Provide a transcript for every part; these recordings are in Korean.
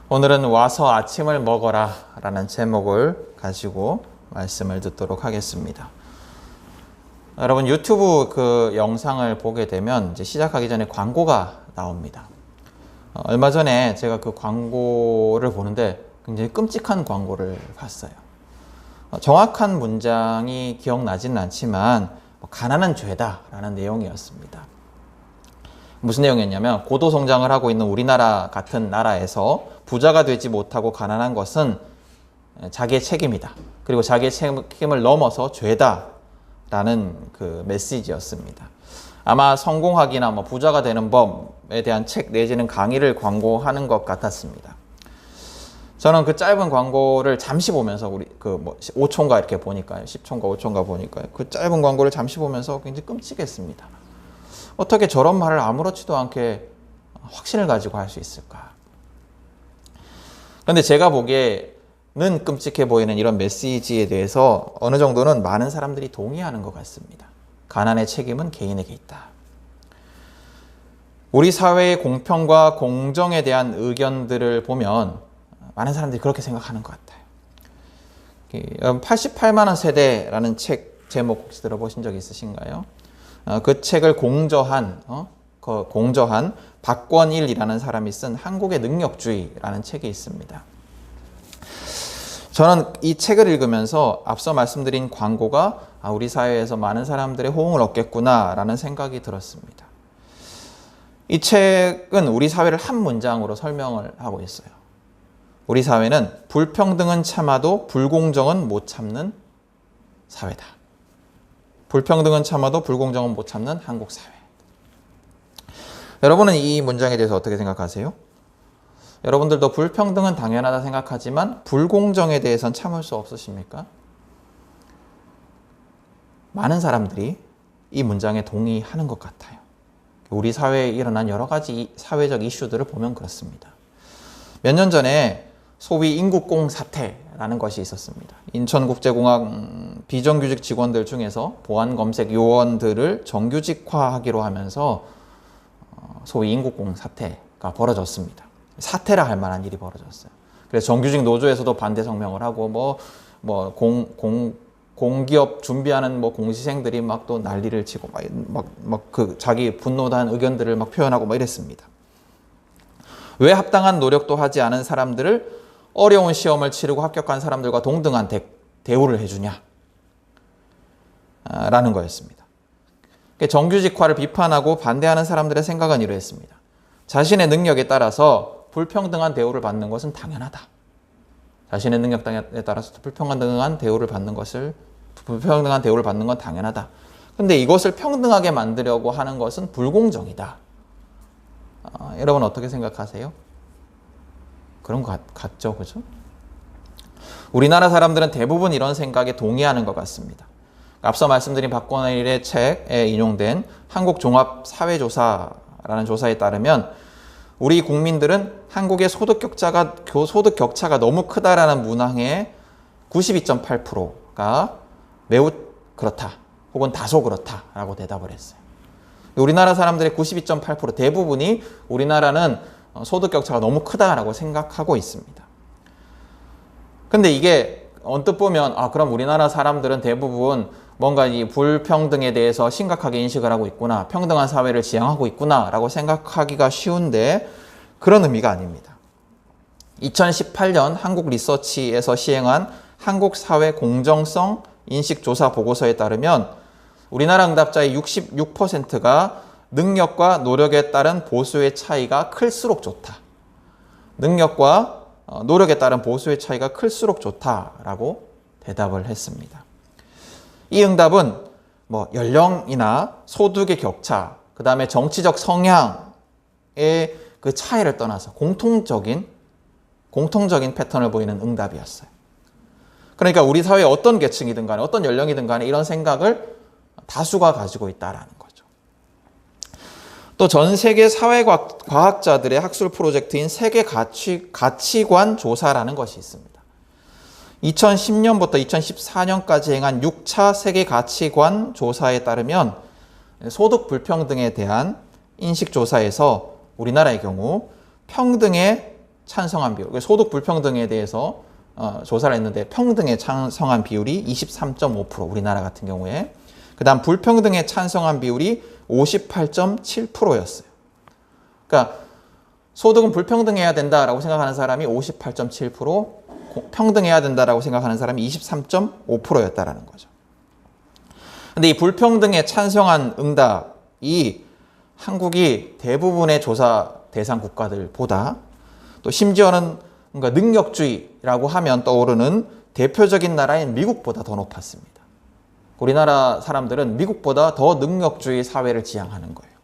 오늘은 와서 아침을 먹어라 라는 제목을 가지고 말씀을 듣도록 하겠습니다. 여러분 유튜브 그 영상을 보게 되면 이제 시작하기 전에 광고가 나옵니다. 얼마 전에 제가 그 광고를 보는데 굉장히 끔찍한 광고를 봤어요. 정확한 문장이 기억나지는 않지만 가난은 죄다 라는 내용이었습니다. 무슨 내용이었냐면 고도 성장을 하고 있는 우리나라 같은 나라에서 부자가 되지 못하고 가난한 것은 자기의 책임이다. 그리고 자기의 책임을 넘어서 죄다 라는 그 메시지였습니다. 아마 성공학이나 부자가 되는 법에 대한 책 내지는 강의를 광고하는 것 같았습니다. 저는 그 짧은 광고를 잠시 보면서 5초인가 이렇게 보니까요. 10초인가 5초인가 보니까요. 그 짧은 광고를 잠시 보면서 굉장히 끔찍했습니다. 어떻게 저런 말을 아무렇지도 않게 확신을 가지고 할 수 있을까? 그런데 제가 보기에는 끔찍해 보이는 이런 메시지에 대해서 어느 정도는 많은 사람들이 동의하는 것 같습니다. 가난의 책임은 개인에게 있다. 우리 사회의 공평과 공정에 대한 의견들을 보면 많은 사람들이 그렇게 생각하는 것 같아요. 88만 원 세대라는 책 제목 혹시 들어보신 적 있으신가요? 그 책을 공저한 박권일이라는 사람이 쓴 한국의 능력주의라는 책이 있습니다. 저는 이 책을 읽으면서 앞서 말씀드린 광고가 우리 사회에서 많은 사람들의 호응을 얻겠구나라는 생각이 들었습니다. 이 책은 우리 사회를 한 문장으로 설명을 하고 있어요. 우리 사회는 불평등은 참아도 불공정은 못 참는 사회다. 불평등은 참아도 불공정은 못 참는 한국 사회. 여러분은 이 문장에 대해서 어떻게 생각하세요? 여러분들도 불평등은 당연하다 생각하지만 불공정에 대해서는 참을 수 없으십니까? 많은 사람들이 이 문장에 동의하는 것 같아요. 우리 사회에 일어난 여러 가지 사회적 이슈들을 보면 그렇습니다. 몇 년 전에 소위 인국공 사태라는 것이 있었습니다. 인천국제공항 비정규직 직원들 중에서 보안검색 요원들을 정규직화하기로 하면서 소위 인국공 사태가 벌어졌습니다. 사태라 할 만한 일이 벌어졌어요. 그래서 정규직 노조에서도 반대 성명을 하고 공기업 준비하는 공시생들이 막 또 난리를 치고 그 자기 분노한 의견들을 막 표현하고 이랬습니다. 왜 합당한 노력도 하지 않은 사람들을 어려운 시험을 치르고 합격한 사람들과 동등한 대우를 해주냐? 라는 거였습니다. 정규직화를 비판하고 반대하는 사람들의 생각은 이러했습니다. 자신의 능력에 따라서 불평등한 대우를 받는 것은 당연하다. 자신의 능력에 따라서 불평등한 대우를 받는 건 당연하다. 근데 이것을 평등하게 만들려고 하는 것은 불공정이다. 여러분 어떻게 생각하세요? 그런 것 같죠, 그죠? 우리나라 사람들은 대부분 이런 생각에 동의하는 것 같습니다. 앞서 말씀드린 박권일의 책에 인용된 한국종합사회조사라는 조사에 따르면 우리 국민들은 한국의 소득 격차가 너무 크다라는 문항의 92.8%가 매우 그렇다 혹은 다소 그렇다라고 대답을 했어요. 우리나라 사람들의 92.8% 대부분이 우리나라는 소득 격차가 너무 크다라고 생각하고 있습니다. 근데 이게 언뜻 보면 그럼 우리나라 사람들은 대부분 뭔가 이 불평등에 대해서 심각하게 인식을 하고 있구나, 평등한 사회를 지향하고 있구나 라고 생각하기가 쉬운데 그런 의미가 아닙니다. 2018년 한국리서치에서 시행한 한국사회 공정성 인식조사 보고서에 따르면 우리나라 응답자의 66%가 능력과 노력에 따른 보수의 차이가 클수록 좋다. 능력과 노력에 따른 보수의 차이가 클수록 좋다라고 대답을 했습니다. 이 응답은 연령이나 소득의 격차, 그 다음에 정치적 성향의 그 차이를 떠나서 공통적인 패턴을 보이는 응답이었어요. 그러니까 우리 사회의 어떤 계층이든 간에 어떤 연령이든 간에 이런 생각을 다수가 가지고 있다라는 거죠. 또 전 세계 사회과학자들의 학술 프로젝트인 세계 가치관 조사라는 것이 있습니다. 2010년부터 2014년까지 행한 6차 세계 가치관 조사에 따르면 소득 불평등에 대한 인식 조사에서 우리나라의 경우 평등의 찬성한 비율, 소득 불평등에 대해서 조사를 했는데 평등에 찬성한 비율이 23.5%, 우리나라 같은 경우에. 그 다음 불평등에 찬성한 비율이 58.7%였어요. 그러니까 소득은 불평등해야 된다라고 생각하는 사람이 58.7%, 평등해야 된다라고 생각하는 사람이 23.5%였다라는 거죠. 근데 이 불평등에 찬성한 응답이 한국이 대부분의 조사 대상 국가들보다, 또 심지어는 뭔가 능력주의라고 하면 떠오르는 대표적인 나라인 미국보다 더 높았습니다. 우리나라 사람들은 미국보다 더 능력주의 사회를 지향하는 거예요.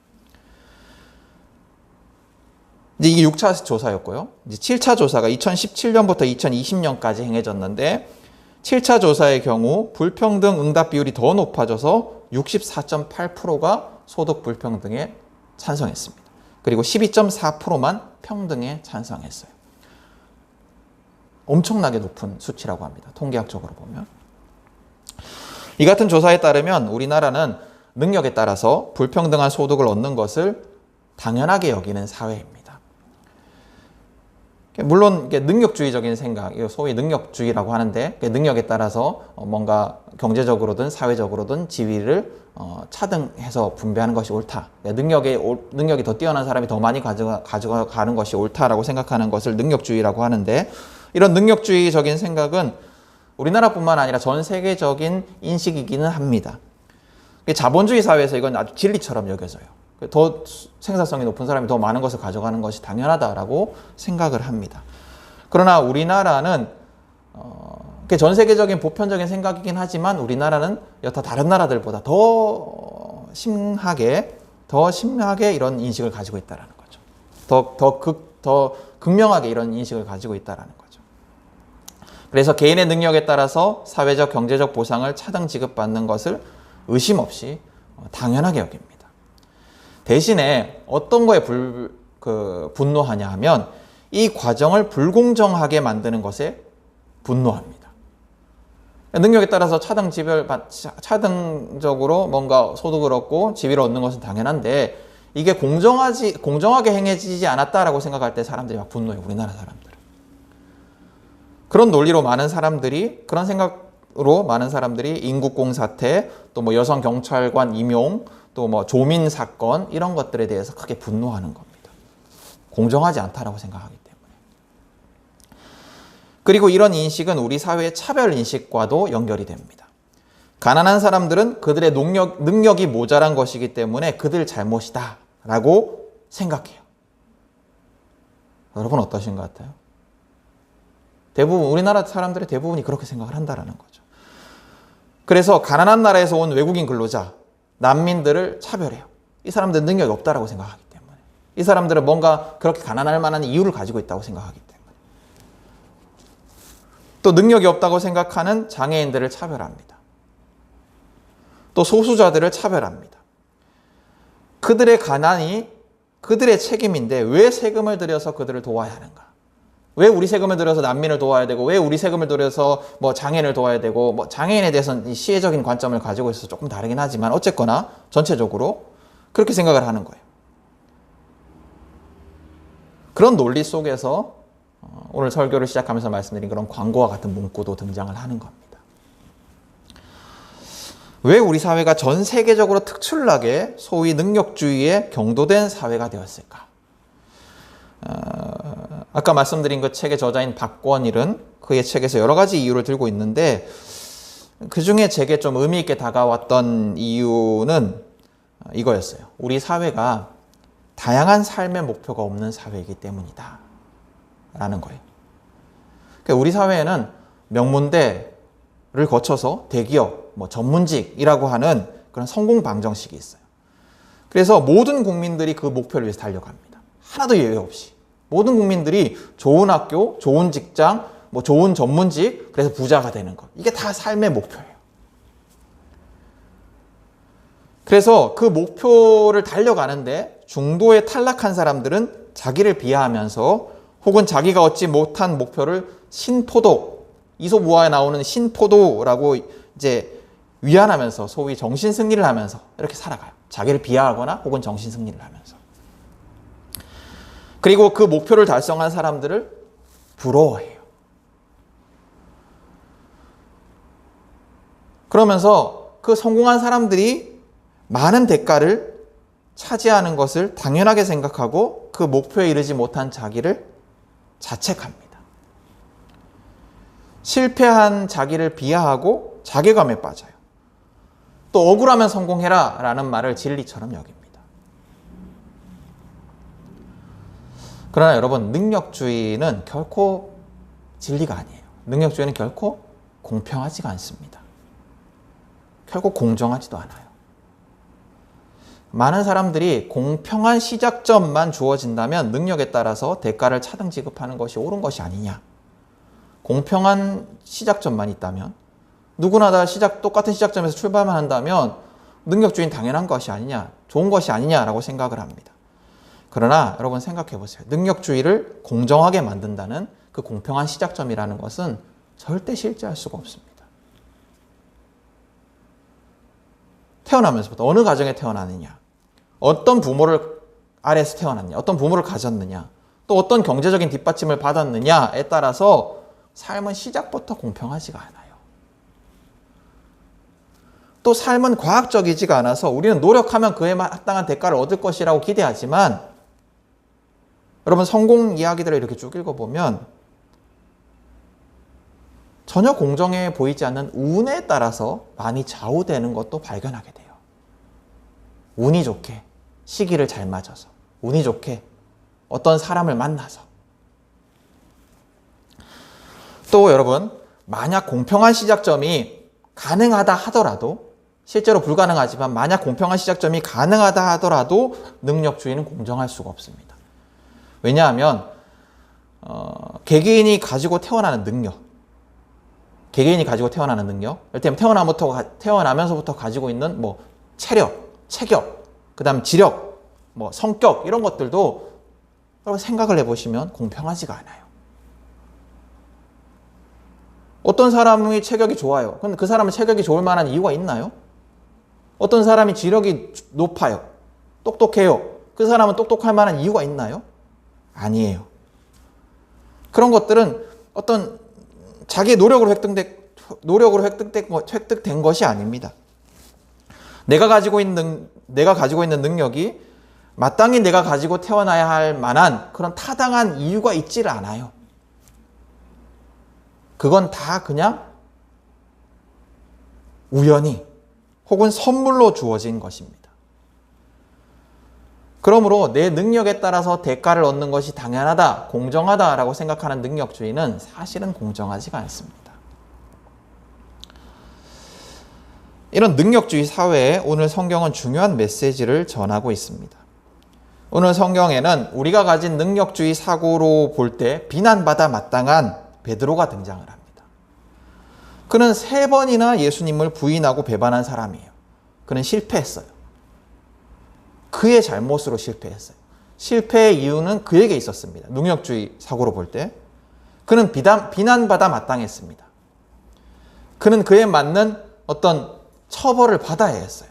이제 이게 6차 조사였고요. 이제 7차 조사가 2017년부터 2020년까지 행해졌는데, 7차 조사의 경우 불평등 응답 비율이 더 높아져서 64.8%가 소득 불평등에 찬성했습니다. 그리고 12.4%만 평등에 찬성했어요. 엄청나게 높은 수치라고 합니다. 통계학적으로 보면. 이 같은 조사에 따르면 우리나라는 능력에 따라서 불평등한 소득을 얻는 것을 당연하게 여기는 사회입니다. 물론 능력주의적인 생각, 소위 능력주의라고 하는데, 능력에 따라서 뭔가 경제적으로든 사회적으로든 지위를 차등해서 분배하는 것이 옳다. 능력이 더 뛰어난 사람이 더 많이 가져가는 것이 옳다라고 생각하는 것을 능력주의라고 하는데, 이런 능력주의적인 생각은 우리나라뿐만 아니라 전 세계적인 인식이기는 합니다. 자본주의 사회에서 이건 아주 진리처럼 여겨져요. 더 생산성이 높은 사람이 더 많은 것을 가져가는 것이 당연하다라고 생각을 합니다. 그러나 우리나라는 전 세계적인 보편적인 생각이긴 하지만, 우리나라는 여타 다른 나라들보다 더 심하게 이런 인식을 가지고 있다는 거죠. 더 극명하게 이런 인식을 가지고 있다는 거죠. 그래서 개인의 능력에 따라서 사회적, 경제적 보상을 차등 지급받는 것을 의심 없이 당연하게 여깁니다. 대신에 어떤 거에 분노하냐 하면, 이 과정을 불공정하게 만드는 것에 분노합니다. 능력에 따라서 차등적으로 뭔가 소득을 얻고 지위를 얻는 것은 당연한데, 이게 공정하게 행해지지 않았다라고 생각할 때 사람들이 막 분노해요. 우리나라 사람들은. 그런 논리로 그런 생각으로 많은 사람들이 인국공 사태, 또 여성 경찰관 임용, 또 조민 사건, 이런 것들에 대해서 크게 분노하는 겁니다. 공정하지 않다라고 생각하기 때문에. 그리고 이런 인식은 우리 사회의 차별 인식과도 연결이 됩니다. 가난한 사람들은 그들의 능력이 모자란 것이기 때문에 그들 잘못이다 라고 생각해요. 여러분 어떠신 것 같아요? 우리나라 사람들의 대부분이 그렇게 생각을 한다라는 거죠. 그래서 가난한 나라에서 온 외국인 근로자, 난민들을 차별해요. 이 사람들은 능력이 없다라고 생각하기 때문에. 이 사람들은 뭔가 그렇게 가난할 만한 이유를 가지고 있다고 생각하기 때문에. 또 능력이 없다고 생각하는 장애인들을 차별합니다. 또 소수자들을 차별합니다. 그들의 가난이 그들의 책임인데 왜 세금을 들여서 그들을 도와야 하는가? 왜 우리 세금을 들여서 난민을 도와야 되고, 왜 우리 세금을 들여서 장애인을 도와야 되고, 장애인에 대해서는 시혜적인 관점을 가지고 있어서 조금 다르긴 하지만, 어쨌거나 전체적으로 그렇게 생각을 하는 거예요. 그런 논리 속에서 오늘 설교를 시작하면서 말씀드린 그런 광고와 같은 문구도 등장을 하는 겁니다. 왜 우리 사회가 전 세계적으로 특출나게 소위 능력주의에 경도된 사회가 되었을까? 아까 말씀드린 그 책의 저자인 박권일은 그의 책에서 여러 가지 이유를 들고 있는데, 그 중에 제게 좀 의미 있게 다가왔던 이유는 이거였어요. 우리 사회가 다양한 삶의 목표가 없는 사회이기 때문이다 라는 거예요. 그러니까 우리 사회에는 명문대를 거쳐서 대기업, 전문직이라고 하는 그런 성공 방정식이 있어요. 그래서 모든 국민들이 그 목표를 위해서 달려갑니다. 하나도 예외 없이. 모든 국민들이 좋은 학교, 좋은 직장, 좋은 전문직, 그래서 부자가 되는 것. 이게 다 삶의 목표예요. 그래서 그 목표를 달려가는데 중도에 탈락한 사람들은 자기를 비하하면서, 혹은 자기가 얻지 못한 목표를 신포도, 이솝우화에 나오는 신포도라고 이제 위안하면서, 소위 정신승리를 하면서 이렇게 살아가요. 자기를 비하하거나 혹은 정신승리를 하면서. 그리고 그 목표를 달성한 사람들을 부러워해요. 그러면서 그 성공한 사람들이 많은 대가를 차지하는 것을 당연하게 생각하고 그 목표에 이르지 못한 자기를 자책합니다. 실패한 자기를 비하하고 자괴감에 빠져요. 또 억울하면 성공해라 라는 말을 진리처럼 여깁니다. 그러나 여러분, 능력주의는 결코 진리가 아니에요. 능력주의는 결코 공평하지가 않습니다. 결코 공정하지도 않아요. 많은 사람들이 공평한 시작점만 주어진다면 능력에 따라서 대가를 차등 지급하는 것이 옳은 것이 아니냐. 공평한 시작점만 있다면, 누구나 다 똑같은 시작점에서 출발만 한다면 능력주의는 당연한 것이 아니냐, 좋은 것이 아니냐라고 생각을 합니다. 그러나 여러분 생각해 보세요. 능력주의를 공정하게 만든다는 그 공평한 시작점이라는 것은 절대 실제할 수가 없습니다. 태어나면서부터 어느 가정에 태어나느냐, 어떤 부모를 아래에서 태어났냐, 어떤 부모를 가졌느냐, 또 어떤 경제적인 뒷받침을 받았느냐에 따라서 삶은 시작부터 공평하지가 않아요. 또 삶은 과학적이지가 않아서 우리는 노력하면 그에 합당한 대가를 얻을 것이라고 기대하지만, 여러분 성공 이야기들을 이렇게 쭉 읽어보면 전혀 공정해 보이지 않는 운에 따라서 많이 좌우되는 것도 발견하게 돼요. 운이 좋게, 시기를 잘 맞아서, 운이 좋게 어떤 사람을 만나서. 또 여러분, 만약 공평한 시작점이 가능하다 하더라도, 실제로 불가능하지만 만약 공평한 시작점이 가능하다 하더라도 능력주의는 공정할 수가 없습니다. 왜냐하면 개개인이 가지고 태어나는 능력, 태어나면서부터 가지고 있는 체력, 체격, 그 다음 지력, 성격, 이런 것들도 여러분 생각을 해보시면 공평하지가 않아요. 어떤 사람이 체격이 좋아요. 근데 그 사람은 체격이 좋을 만한 이유가 있나요? 어떤 사람이 지력이 높아요. 똑똑해요. 그 사람은 똑똑할 만한 이유가 있나요? 아니에요. 그런 것들은 어떤 자기의 노력으로 획득된 것이 아닙니다. 내가 가지고 있는 능력이 마땅히 내가 가지고 태어나야 할 만한 그런 타당한 이유가 있지를 않아요. 그건 다 그냥 우연히 혹은 선물로 주어진 것입니다. 그러므로 내 능력에 따라서 대가를 얻는 것이 당연하다, 공정하다라고 생각하는 능력주의는 사실은 공정하지가 않습니다. 이런 능력주의 사회에 오늘 성경은 중요한 메시지를 전하고 있습니다. 오늘 성경에는 우리가 가진 능력주의 사고로 볼 때 비난받아 마땅한 베드로가 등장을 합니다. 그는 3번이나 예수님을 부인하고 배반한 사람이에요. 그는 실패했어요. 그의 잘못으로 실패했어요. 실패의 이유는 그에게 있었습니다. 능력주의 사고로 볼 때. 그는 비난받아 마땅했습니다. 그는 그에 맞는 어떤 처벌을 받아야 했어요.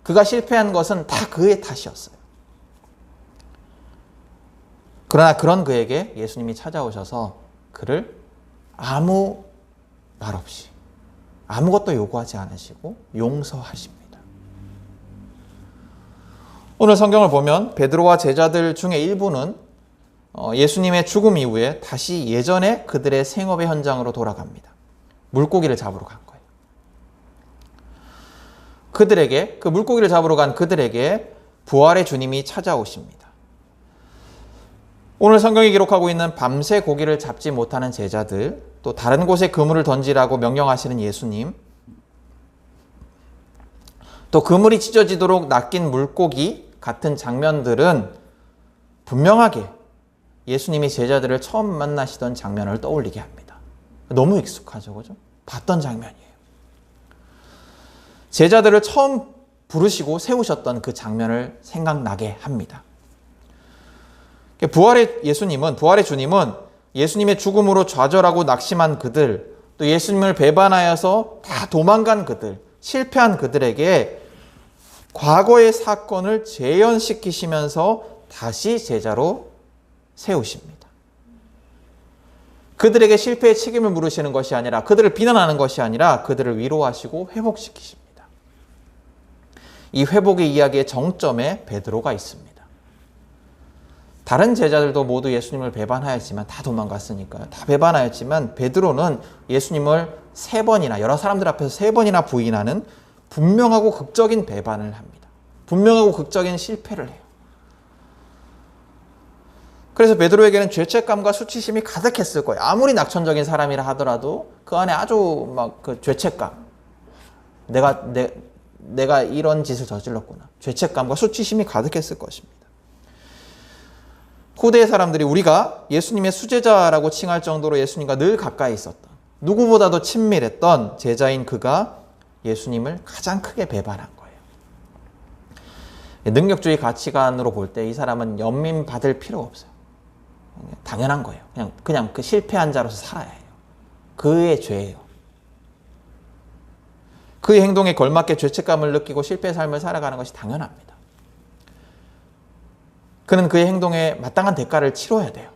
그가 실패한 것은 다 그의 탓이었어요. 그러나 그런 그에게 예수님이 찾아오셔서 그를 아무 말 없이, 아무것도 요구하지 않으시고 용서하십니다. 오늘 성경을 보면 베드로와 제자들 중에 일부는 예수님의 죽음 이후에 다시 예전에 그들의 생업의 현장으로 돌아갑니다. 물고기를 잡으러 간 거예요. 그 물고기를 잡으러 간 그들에게 부활의 주님이 찾아오십니다. 오늘 성경이 기록하고 있는 밤새 고기를 잡지 못하는 제자들, 또 다른 곳에 그물을 던지라고 명령하시는 예수님, 또 그물이 찢어지도록 낚인 물고기 같은 장면들은 분명하게 예수님이 제자들을 처음 만나시던 장면을 떠올리게 합니다. 너무 익숙하죠, 그죠? 봤던 장면이에요. 제자들을 처음 부르시고 세우셨던 그 장면을 생각나게 합니다. 부활의 주님은 예수님의 죽음으로 좌절하고 낙심한 그들, 또 예수님을 배반하여서 다 도망간 그들, 실패한 그들에게 과거의 사건을 재현시키시면서 다시 제자로 세우십니다. 그들에게 실패의 책임을 물으시는 것이 아니라, 그들을 비난하는 것이 아니라 그들을 위로하시고 회복시키십니다. 이 회복의 이야기의 정점에 베드로가 있습니다. 다른 제자들도 모두 예수님을 배반하였지만, 다 도망갔으니까요. 다 배반하였지만 베드로는 예수님을 3번이나, 여러 사람들 앞에서 3번이나 부인하는 분명하고 극적인 배반을 합니다. 분명하고 극적인 실패를 해요. 그래서 베드로에게는 죄책감과 수치심이 가득했을 거예요. 아무리 낙천적인 사람이라 하더라도 그 안에 아주 막 그 죄책감, 내가 이런 짓을 저질렀구나, 죄책감과 수치심이 가득했을 것입니다. 후대의 사람들이 우리가 예수님의 수제자라고 칭할 정도로 예수님과 늘 가까이 있었던, 누구보다도 친밀했던 제자인 그가 예수님을 가장 크게 배반한 거예요. 능력주의 가치관으로 볼 때 이 사람은 연민 받을 필요 없어요. 당연한 거예요. 그냥 그 실패한 자로서 살아야 해요. 그의 죄예요. 그의 행동에 걸맞게 죄책감을 느끼고 실패의 삶을 살아가는 것이 당연합니다. 그는 그의 행동에 마땅한 대가를 치러야 돼요.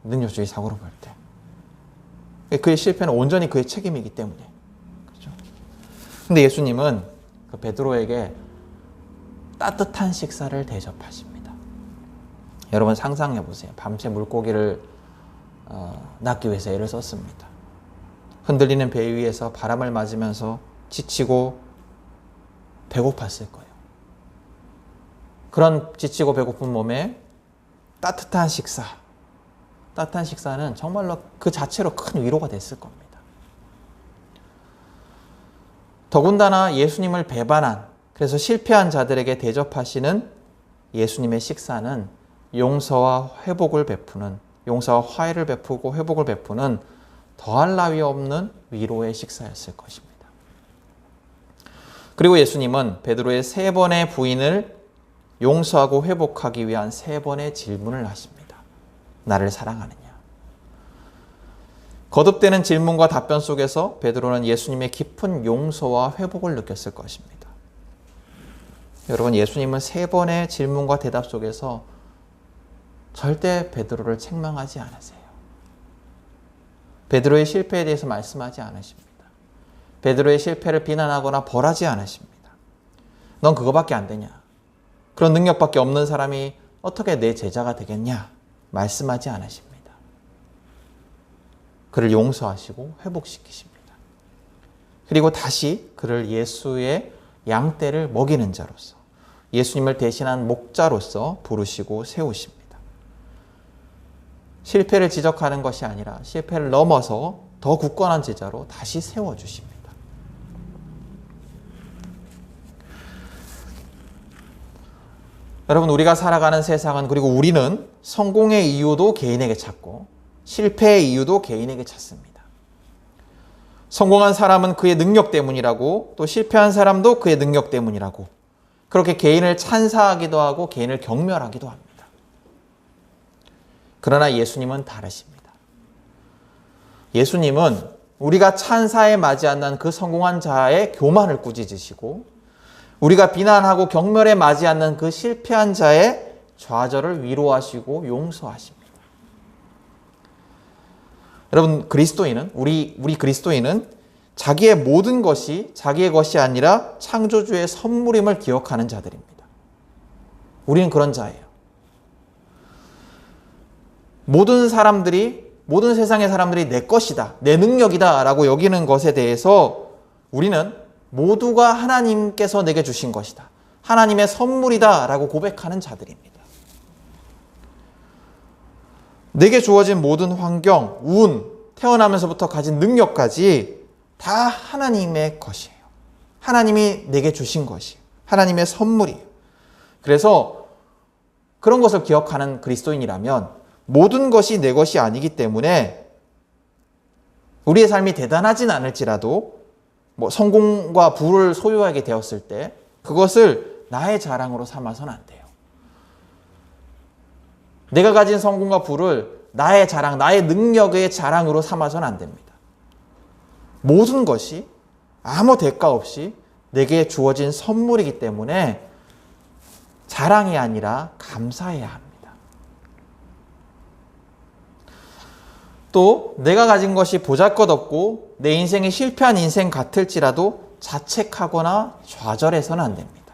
능력주의 사고로 볼 때. 그의 실패는 온전히 그의 책임이기 때문에. 그렇죠? 근데 예수님은 그 베드로에게 따뜻한 식사를 대접하십니다. 여러분 상상해 보세요. 밤새 물고기를 낚기 위해서 애를 썼습니다. 흔들리는 배 위에서 바람을 맞으면서 지치고 배고팠을 거예요. 그런 지치고 배고픈 몸에 따뜻한 식사, 따뜻한 식사는 정말로 그 자체로 큰 위로가 됐을 겁니다. 더군다나 예수님을 배반한, 그래서 실패한 자들에게 대접하시는 예수님의 식사는 용서와 회복을 베푸는, 용서와 화해를 베푸고 회복을 베푸는 더할 나위 없는 위로의 식사였을 것입니다. 그리고 예수님은 베드로의 3번의 부인을 용서하고 회복하기 위한 3번의 질문을 하십니다. 나를 사랑하느냐? 거듭되는 질문과 답변 속에서 베드로는 예수님의 깊은 용서와 회복을 느꼈을 것입니다. 여러분, 예수님은 3번의 질문과 대답 속에서 절대 베드로를 책망하지 않으세요. 베드로의 실패에 대해서 말씀하지 않으십니다. 베드로의 실패를 비난하거나 벌하지 않으십니다. 넌 그거밖에 안 되냐? 그런 능력밖에 없는 사람이 어떻게 내 제자가 되겠냐? 말씀하지 않으십니다. 그를 용서하시고 회복시키십니다. 그리고 다시 그를 예수의 양떼를 먹이는 자로서, 예수님을 대신한 목자로서 부르시고 세우십니다. 실패를 지적하는 것이 아니라 실패를 넘어서 더 굳건한 제자로 다시 세워주십니다. 여러분, 우리가 살아가는 세상은, 그리고 우리는 성공의 이유도 개인에게 찾고 실패의 이유도 개인에게 찾습니다. 성공한 사람은 그의 능력 때문이라고, 또 실패한 사람도 그의 능력 때문이라고, 그렇게 개인을 찬사하기도 하고 개인을 경멸하기도 합니다. 그러나 예수님은 다르십니다. 예수님은 우리가 찬사에 맞지 않는 그 성공한 자의 교만을 꾸짖으시고, 우리가 비난하고 경멸에 맞지 않는 그 실패한 자의 좌절을 위로하시고 용서하십니다. 여러분, 그리스도인은, 우리 그리스도인은 자기의 모든 것이 자기의 것이 아니라 창조주의 선물임을 기억하는 자들입니다. 우리는 그런 자예요. 모든 세상의 사람들이 내 것이다, 내 능력이다 라고 여기는 것에 대해서 우리는 모두가 하나님께서 내게 주신 것이다, 하나님의 선물이다 라고 고백하는 자들입니다. 내게 주어진 모든 환경, 운, 태어나면서부터 가진 능력까지 다 하나님의 것이에요. 하나님이 내게 주신 것이에요. 하나님의 선물이에요. 그래서 그런 것을 기억하는 그리스도인이라면 모든 것이 내 것이 아니기 때문에 우리의 삶이 대단하진 않을지라도 성공과 부를 소유하게 되었을 때 그것을 나의 자랑으로 삼아서는 안 돼요. 내가 가진 성공과 부를 나의 자랑, 나의 능력의 자랑으로 삼아서는 안 됩니다. 모든 것이 아무 대가 없이 내게 주어진 선물이기 때문에 자랑이 아니라 감사해야 합니다. 또 내가 가진 것이 보잘것없고 내 인생이 실패한 인생 같을지라도 자책하거나 좌절해서는 안 됩니다.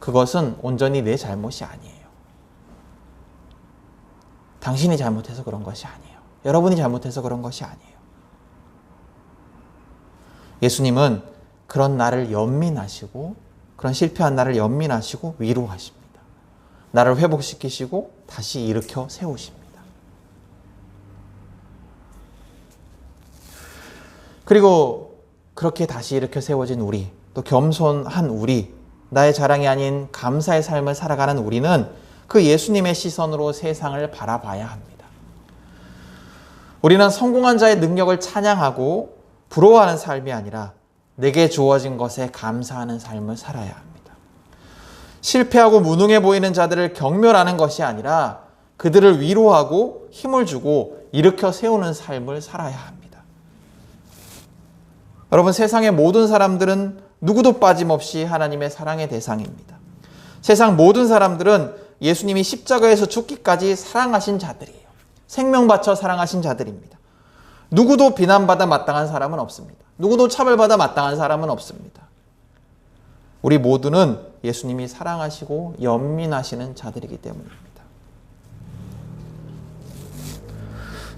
그것은 온전히 내 잘못이 아니에요. 당신이 잘못해서 그런 것이 아니에요. 여러분이 잘못해서 그런 것이 아니에요. 예수님은 그런 나를 연민하시고, 그런 실패한 나를 연민하시고 위로하십니다. 나를 회복시키시고 다시 일으켜 세우십니다. 그리고 그렇게 다시 일으켜 세워진 우리, 또 겸손한 우리, 나의 자랑이 아닌 감사의 삶을 살아가는 우리는 그 예수님의 시선으로 세상을 바라봐야 합니다. 우리는 성공한 자의 능력을 찬양하고 부러워하는 삶이 아니라 내게 주어진 것에 감사하는 삶을 살아야 합니다. 실패하고 무능해 보이는 자들을 경멸하는 것이 아니라 그들을 위로하고 힘을 주고 일으켜 세우는 삶을 살아야 합니다. 여러분, 세상의 모든 사람들은 누구도 빠짐없이 하나님의 사랑의 대상입니다. 세상 모든 사람들은 예수님이 십자가에서 죽기까지 사랑하신 자들이에요. 생명 바쳐 사랑하신 자들입니다. 누구도 비난받아 마땅한 사람은 없습니다. 누구도 차별받아 마땅한 사람은 없습니다. 우리 모두는 예수님이 사랑하시고 연민하시는 자들이기 때문입니다.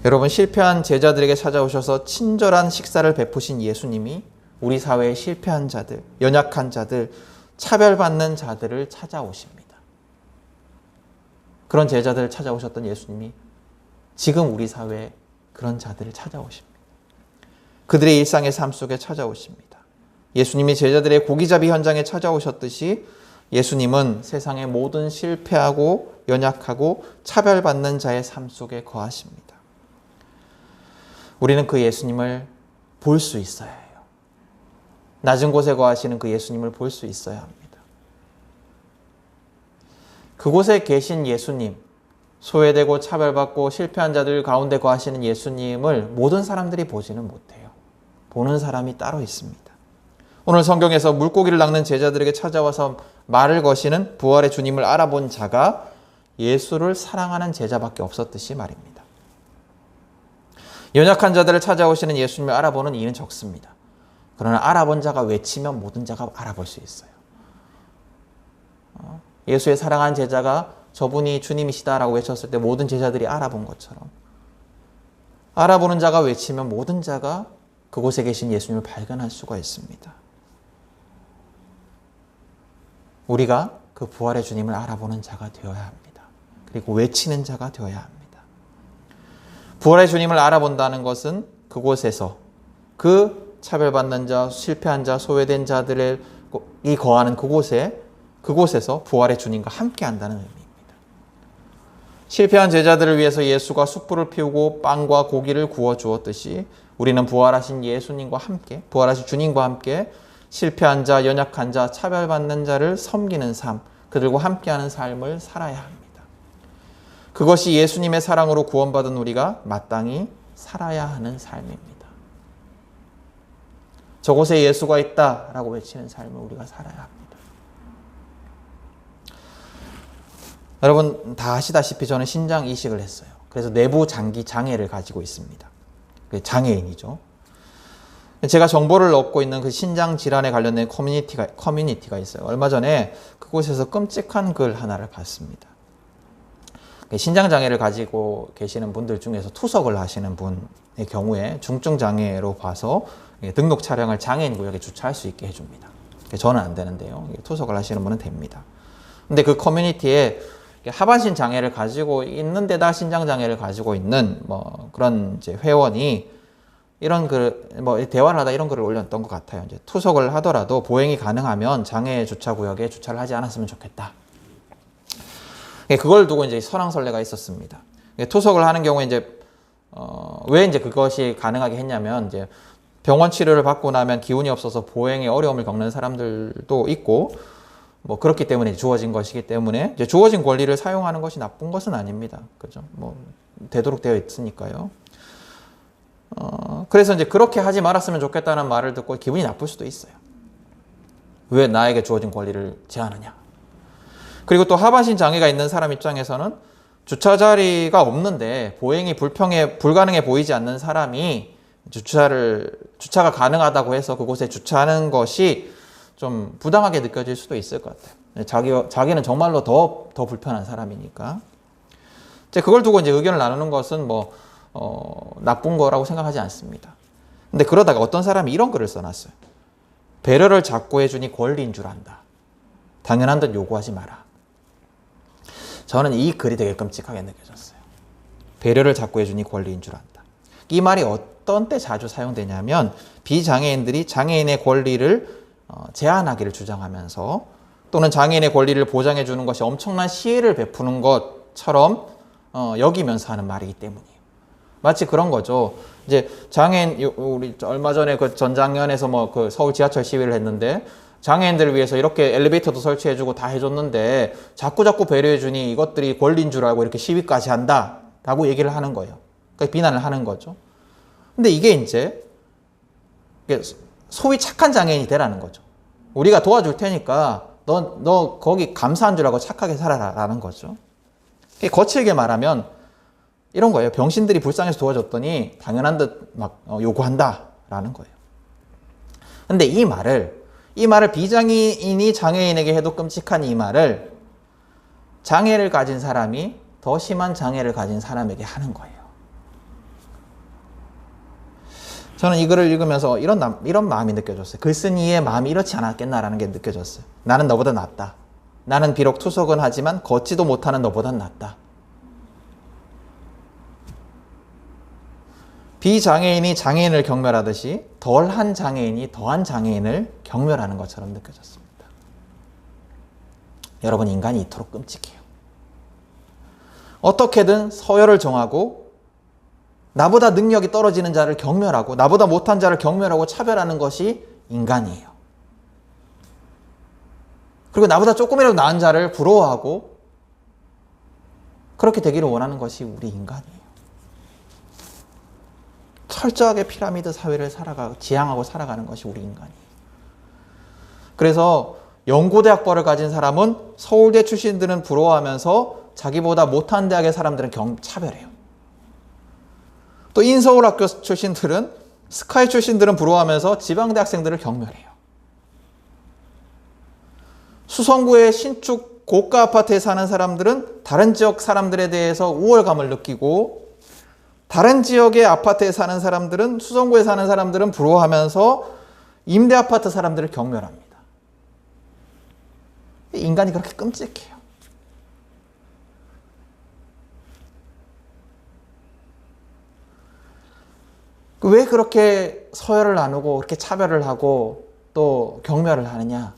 여러분, 실패한 제자들에게 찾아오셔서 친절한 식사를 베푸신 예수님이 우리 사회의 실패한 자들, 연약한 자들, 차별받는 자들을 찾아오십니다. 그런 제자들을 찾아오셨던 예수님이 지금 우리 사회에 그런 자들을 찾아오십니다. 그들의 일상의 삶 속에 찾아오십니다. 예수님이 제자들의 고기잡이 현장에 찾아오셨듯이 예수님은 세상의 모든 실패하고 연약하고 차별받는 자의 삶 속에 거하십니다. 우리는 그 예수님을 볼 수 있어야 해요. 낮은 곳에 거하시는 그 예수님을 볼 수 있어야 합니다. 그곳에 계신 예수님, 소외되고 차별받고 실패한 자들 가운데 거하시는 예수님을 모든 사람들이 보지는 못해요. 보는 사람이 따로 있습니다. 오늘 성경에서 물고기를 낚는 제자들에게 찾아와서 말을 거시는 부활의 주님을 알아본 자가 예수를 사랑하는 제자밖에 없었듯이 말입니다. 연약한 자들을 찾아오시는 예수님을 알아보는 이는 적습니다. 그러나 알아본 자가 외치면 모든 자가 알아볼 수 있어요. 예수의 사랑하는 제자가 저분이 주님이시다라고 외쳤을 때 모든 제자들이 알아본 것처럼 알아보는 자가 외치면 모든 자가 그곳에 계신 예수님을 발견할 수가 있습니다. 우리가 그 부활의 주님을 알아보는 자가 되어야 합니다. 그리고 외치는 자가 되어야 합니다. 부활의 주님을 알아본다는 것은 그곳에서 그 차별받는 자, 실패한 자, 소외된 자들이 거하는 그곳에서 부활의 주님과 함께 한다는 의미입니다. 실패한 제자들을 위해서 예수가 숯불을 피우고 빵과 고기를 구워 주었듯이 우리는 부활하신 예수님과 함께, 부활하신 주님과 함께 실패한 자, 연약한 자, 차별받는 자를 섬기는 삶, 그들과 함께하는 삶을 살아야 합니다. 그것이 예수님의 사랑으로 구원받은 우리가 마땅히 살아야 하는 삶입니다. 저곳에 예수가 있다라고 외치는 삶을 우리가 살아야 합니다. 여러분 다 아시다시피 저는 신장 이식을 했어요. 그래서 내부 장기 장애를 가지고 있습니다. 장애인이죠. 제가 정보를 얻고 있는 그 신장 질환에 관련된 커뮤니티가 있어요. 얼마 전에 그곳에서 끔찍한 글 하나를 봤습니다. 신장 장애를 가지고 계시는 분들 중에서 투석을 하시는 분의 경우에 중증 장애로 봐서 등록 차량을 장애인 구역에 주차할 수 있게 해줍니다. 저는 안 되는데요. 투석을 하시는 분은 됩니다. 근데 그 커뮤니티에 하반신 장애를 가지고 있는 데다 신장 장애를 가지고 있는 그런 이제 회원이 이런 대화를 하다 이런 글을 올렸던 것 같아요. 이제 투석을 하더라도 보행이 가능하면 장애 주차 구역에 주차를 하지 않았으면 좋겠다. 그걸 두고 이제 설왕설래가 있었습니다. 투석을 하는 경우에 왜 그것이 가능하게 했냐면 병원 치료를 받고 나면 기운이 없어서 보행에 어려움을 겪는 사람들도 있고 그렇기 때문에 주어진 것이기 때문에 주어진 권리를 사용하는 것이 나쁜 것은 아닙니다. 그죠? 되도록 되어 있으니까요. 그래서 그렇게 하지 말았으면 좋겠다는 말을 듣고 기분이 나쁠 수도 있어요. 왜 나에게 주어진 권리를 제한하냐? 그리고 또 하반신 장애가 있는 사람 입장에서는 주차 자리가 없는데 보행이 불가능해 보이지 않는 사람이 주차가 가능하다고 해서 그곳에 주차하는 것이 좀 부당하게 느껴질 수도 있을 것 같아요. 자기는 정말로 더 불편한 사람이니까. 이제 그걸 두고 이제 의견을 나누는 것은 나쁜 거라고 생각하지 않습니다. 근데 그러다가 어떤 사람이 이런 글을 써놨어요. 배려를 자꾸 해주니 권리인 줄 안다. 당연한 듯 요구하지 마라. 저는 이 글이 되게 끔찍하게 느껴졌어요. 배려를 자꾸 해주니 권리인 줄 안다. 이 말이 어떤 때 자주 사용되냐면 비장애인들이 장애인의 권리를 제한하기를 주장하면서 또는 장애인의 권리를 보장해 주는 것이 엄청난 시혜를 베푸는 것처럼 여기면서 하는 말이기 때문이에요. 마치 그런 거죠. 이제 장애인 우리 얼마 전에 그 전장현에서 그 서울 지하철 시위를 했는데 장애인들을 위해서 이렇게 엘리베이터도 설치해주고 다 해줬는데 자꾸 배려해주니 이것들이 권리인 줄 알고 이렇게 시위까지 한다라고 얘기를 하는 거예요. 그러니까 비난을 하는 거죠. 근데 이게 이제 소위 착한 장애인이 되라는 거죠. 우리가 도와줄 테니까 너 거기 감사한 줄 알고 착하게 살아라라는 거죠. 거칠게 말하면 이런 거예요. 병신들이 불쌍해서 도와줬더니 당연한 듯 막 요구한다라는 거예요. 근데 이 말을 비장애인이 장애인에게 해도 끔찍한 이 말을 장애를 가진 사람이 더 심한 장애를 가진 사람에게 하는 거예요. 저는 이 글을 읽으면서 이런 마음이 느껴졌어요. 글쓴이의 마음이 이렇지 않았겠나라는 게 느껴졌어요. 나는 너보다 낫다. 나는 비록 투석은 하지만 걷지도 못하는 너보단 낫다. 비장애인이 장애인을 경멸하듯이 덜한 장애인이 더한 장애인을 경멸하는 것처럼 느껴졌습니다. 여러분, 인간이 이토록 끔찍해요. 어떻게든 서열을 정하고 나보다 능력이 떨어지는 자를 경멸하고 나보다 못한 자를 경멸하고 차별하는 것이 인간이에요. 그리고 나보다 조금이라도 나은 자를 부러워하고 그렇게 되기를 원하는 것이 우리 인간이에요. 철저하게 피라미드 사회를 지향하고 살아가는 것이 우리 인간이에요. 그래서 연고대학벌을 가진 사람은 서울대 출신들은 부러워하면서 자기보다 못한 대학의 사람들은 차별해요. 또 인서울학교 출신들은 스카이 출신들은 부러워하면서 지방대학생들을 경멸해요. 수성구의 신축 고가 아파트에 사는 사람들은 다른 지역 사람들에 대해서 우월감을 느끼고 다른 지역의 아파트에 사는 사람들은 수성구에 사는 사람들은 부러워하면서 임대 아파트 사람들을 경멸합니다. 인간이 그렇게 끔찍해요. 왜 그렇게 서열을 나누고 그렇게 차별을 하고 또 경멸을 하느냐?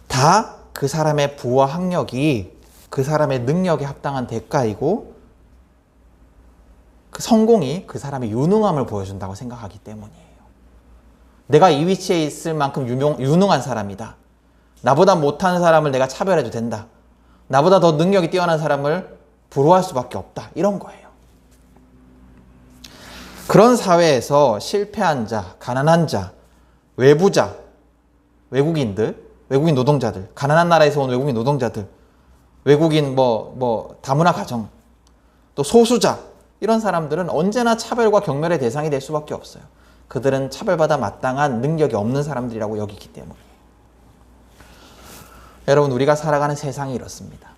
다 그 사람의 부와 학력이 그 사람의 능력에 합당한 대가이고 그 성공이 그 사람의 유능함을 보여준다고 생각하기 때문이에요. 내가 이 위치에 있을 만큼 유능한 사람이다. 나보다 못하는 사람을 내가 차별해도 된다. 나보다 더 능력이 뛰어난 사람을 부러워할 수밖에 없다. 이런 거예요. 그런 사회에서 실패한 자, 가난한 자, 외부자, 외국인 노동자들, 가난한 나라에서 온 외국인 노동자들, 외국인 다문화 가정, 또 소수자, 이런 사람들은 언제나 차별과 경멸의 대상이 될 수밖에 없어요. 그들은 차별받아 마땅한 능력이 없는 사람들이라고 여기기 때문에. 여러분, 우리가 살아가는 세상이 이렇습니다.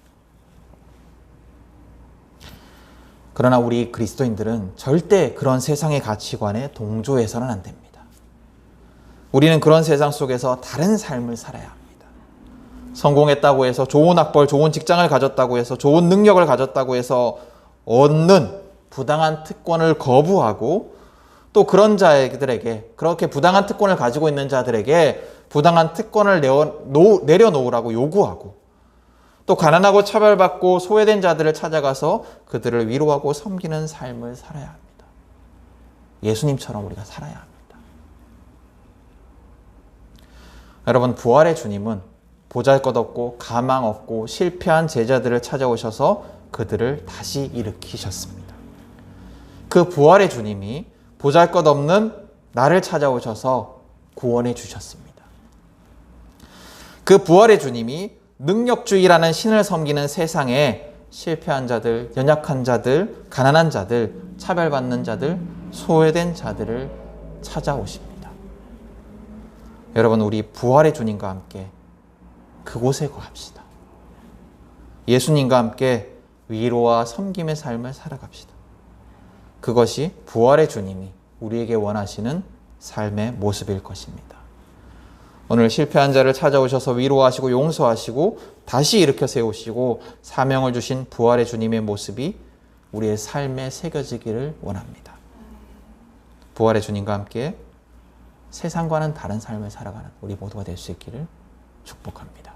그러나 우리 그리스도인들은 절대 그런 세상의 가치관에 동조해서는 안 됩니다. 우리는 그런 세상 속에서 다른 삶을 살아야 합니다. 성공했다고 해서 좋은 학벌, 좋은 직장을 가졌다고 해서 좋은 능력을 가졌다고 해서 얻는 부당한 특권을 거부하고 또 그런 자들에게 그렇게 부당한 특권을 가지고 있는 자들에게 부당한 특권을 내려놓으라고 요구하고 또 가난하고 차별받고 소외된 자들을 찾아가서 그들을 위로하고 섬기는 삶을 살아야 합니다. 예수님처럼 우리가 살아야 합니다. 여러분, 부활의 주님은 보잘것없고 가망 없고 실패한 제자들을 찾아오셔서 그들을 다시 일으키셨습니다. 그 부활의 주님이 보잘것없는 나를 찾아오셔서 구원해 주셨습니다. 그 부활의 주님이 능력주의라는 신을 섬기는 세상에 실패한 자들, 연약한 자들, 가난한 자들, 차별받는 자들, 소외된 자들을 찾아오십니다. 여러분, 우리 부활의 주님과 함께 그곳에 거합시다. 예수님과 함께 위로와 섬김의 삶을 살아갑시다. 그것이 부활의 주님이 우리에게 원하시는 삶의 모습일 것입니다. 오늘 실패한 자를 찾아오셔서 위로하시고 용서하시고 다시 일으켜 세우시고 사명을 주신 부활의 주님의 모습이 우리의 삶에 새겨지기를 원합니다. 부활의 주님과 함께 세상과는 다른 삶을 살아가는 우리 모두가 될 수 있기를 축복합니다.